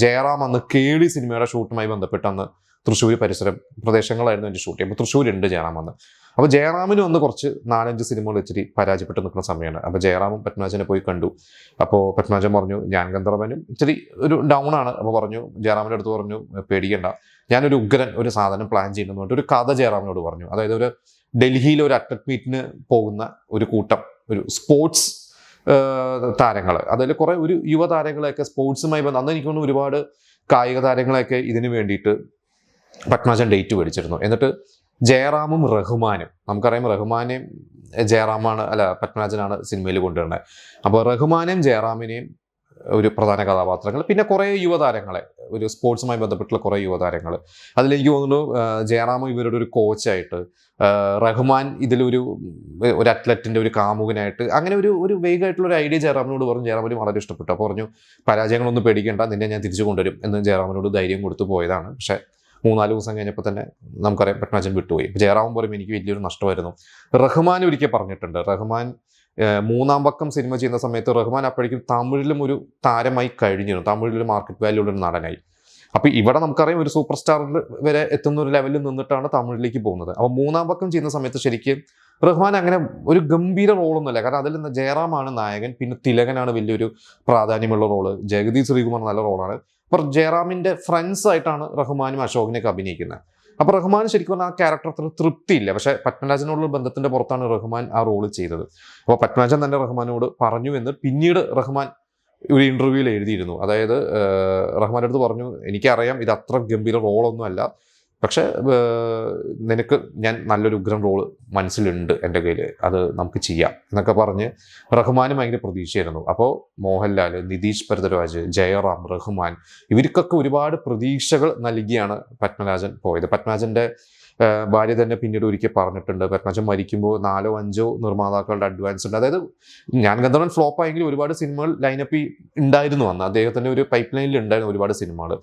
ജയറാം അന്ന് കേളി സിനിമയുടെ ഷൂട്ടുമായി ബന്ധപ്പെട്ട് അന്ന് തൃശ്ശൂർ പരിസരം പ്രദേശങ്ങളായിരുന്നു എൻ്റെ ഷൂട്ട്. അപ്പോൾ തൃശ്ശൂരുണ്ട് ജയറാം അന്ന്. അപ്പോൾ ജയറാമിന് വന്ന് കുറച്ച് 4-5 സിനിമകൾ ഇച്ചിരി പരാജയപ്പെട്ട് നിൽക്കുന്ന സമയമാണ്. അപ്പോൾ ജയറാമും പത്മരാജനെ പോയി കണ്ടു. അപ്പോൾ പത്മരാജൻ പറഞ്ഞു ഞാൻ ഗന്ധർവനും ഇച്ചിരി ഒരു ഡൗൺ ആണ്. അപ്പോൾ പറഞ്ഞു, ജയറാമിൻ്റെ അടുത്ത് പറഞ്ഞു പേടിക്കണ്ട, ഞാനൊരു ഉഗ്രൻ ഒരു സാധനം പ്ലാൻ ചെയ്യുന്നു പറഞ്ഞിട്ട് ഒരു കഥ ജയറാമിനോട് പറഞ്ഞു. അതായത് ഒരു ഡൽഹിയിൽ ഒരു അത്ലറ്റ് മീറ്റിന് പോകുന്ന ഒരു കൂട്ടം ഒരു സ്പോർട്സ് താരങ്ങൾ, അതിൽ കുറേ ഒരു യുവതാരങ്ങളെയൊക്കെ സ്പോർട്സുമായി അന്ന് എനിക്ക് തോന്നുന്നു ഒരുപാട് കായിക താരങ്ങളെയൊക്കെ ഇതിന് വേണ്ടിയിട്ട് പത്മരാജൻ ഡേറ്റ് മേടിച്ചിരുന്നു. എന്നിട്ട് ജയറാമും റഹ്മാനും, നമുക്കറിയാം റഹ്മാനെയും ജയറാമാണ് പത്മരാജനാണ് സിനിമയിൽ കൊണ്ടുവരുന്നത്. അപ്പോൾ റഹ്മാനെയും ജയറാമിനെയും ഒരു പ്രധാന കഥാപാത്രങ്ങൾ, പിന്നെ കുറേ യുവതാരങ്ങളെ, ഒരു സ്പോർട്സുമായി ബന്ധപ്പെട്ടുള്ള കുറേ യുവതാരങ്ങൾ. അതിലെനിക്ക് തോന്നുന്നു ജയറാം ഇവരുടെ ഒരു കോച്ചായിട്ട്, റഹ്മാൻ ഇതിലൊരു അത്ലറ്റിൻ്റെ ഒരു കാമുകനായിട്ട്, അങ്ങനെ ഒരു വേഗമായിട്ടുള്ള ഒരു ഐഡിയ ജയറാമിനോട് പറഞ്ഞു. ജയറാമിന് വളരെ ഇഷ്ടപ്പെട്ടു. അപ്പോൾ പറഞ്ഞു പരാജയങ്ങളൊന്നും പേടിക്കേണ്ട, നിന്നെ ഞാൻ തിരിച്ചു കൊണ്ടുവരും എന്ന് ജയറാമിനോട് ധൈര്യം കൊടുത്തു പോയതാണ്. പക്ഷേ 3-4 ദിവസം കഴിഞ്ഞപ്പോൾ തന്നെ നമുക്കറിയാം പത്മരാജൻ വിട്ടുപോയി. ജയറാം പറയും എനിക്ക് വലിയൊരു നഷ്ടമായിരുന്നു. റഹ്മാൻ ഒരിക്കൽ പറഞ്ഞിട്ടുണ്ട്, റഹ്മാൻ 3-ാം പക്കം സിനിമ ചെയ്യുന്ന സമയത്ത് റഹ്മാൻ അപ്പോഴേക്കും തമിഴിലും ഒരു താരമായി കഴിഞ്ഞിരുന്നു, തമിഴിലും മാർക്കറ്റ് വാല്യൂ ഉള്ള ഒരു നടനായി. അപ്പോൾ ഇവിടെ നമുക്കറിയാം ഒരു സൂപ്പർ സ്റ്റാറിൽ വരെ എത്തുന്ന ഒരു ലെവലിൽ നിന്നിട്ടാണ് തമിഴിലേക്ക് പോകുന്നത്. അപ്പോൾ 3-ാം പക്കം ചെയ്യുന്ന സമയത്ത് ശരിക്കും റഹ്മാൻ അങ്ങനെ ഒരു ഗംഭീര റോളൊന്നുമല്ല. കാരണം അതിൽ ജയറാമാണ് നായകൻ, പിന്നെ തിലകനാണ് വലിയൊരു പ്രാധാന്യമുള്ള റോള്, ജഗതി ശ്രീകുമാർ നല്ല റോളാണ്. അപ്പോൾ ജയറാമിൻ്റെ ഫ്രണ്ട്സ് ആയിട്ടാണ് റഹ്മാനും അശോകനെയൊക്കെ അഭിനയിക്കുന്നത്. അപ്പോൾ റഹ്മാൻ ശരിക്കും പറഞ്ഞാൽ ആ ക്യാരക്ടർ തൃപ്തിയില്ല. പക്ഷേ പത്മരാജനോടുള്ള ബന്ധത്തിൻ്റെ പുറത്താണ് റഹ്മാൻ ആ റോള് ചെയ്തത്. അപ്പോൾ പത്മരാജൻ തന്നെ റഹ്മാനോട് പറഞ്ഞു എന്ന് പിന്നീട് റഹ്മാൻ ഒരു ഇൻ്റർവ്യൂവിൽ എഴുതിയിരുന്നു. അതായത് റഹ്മാൻ്റെ അടുത്ത് പറഞ്ഞു, എനിക്കറിയാം ഇത് അത്ര ഗംഭീര റോളൊന്നും അല്ല, പക്ഷേ നിനക്ക് ഞാൻ നല്ലൊരു ഉഗ്രൻ റോള് മനസ്സിലുണ്ട് എൻ്റെ കയ്യിൽ, അത് നമുക്ക് ചെയ്യാം എന്നൊക്കെ പറഞ്ഞ് റഹ്മാനും ഭയങ്കര പ്രതീക്ഷയായിരുന്നു. അപ്പോൾ മോഹൻലാൽ, നിതീഷ് ഭരദ്വാജ്, ജയറാം, റഹ്മാൻ ഇവർക്കൊക്കെ ഒരുപാട് പ്രതീക്ഷകൾ നൽകിയാണ് പത്മരാജൻ പോയത്. പത്മരാജൻ്റെ ഭാര്യ തന്നെ പിന്നീട് ഒരിക്കൽ പറഞ്ഞിട്ടുണ്ട്, പത്മരാജൻ മരിക്കുമ്പോൾ 4-5 നിർമ്മാതാക്കളുടെ അഡ്വാൻസ് ഉണ്ട്. അതായത് ഞാൻ ഗന്ധർവൻ ഫ്ലോപ്പ് ആയെങ്കിലും ഒരുപാട് സിനിമകൾ ലൈനപ്പിൽ ഉണ്ടായിരുന്നു അന്ന്. അദ്ദേഹത്തിൻ്റെ ഒരു പൈപ്പ് ലൈനിൽ ഉണ്ടായിരുന്നു ഒരുപാട് സിനിമകൾ.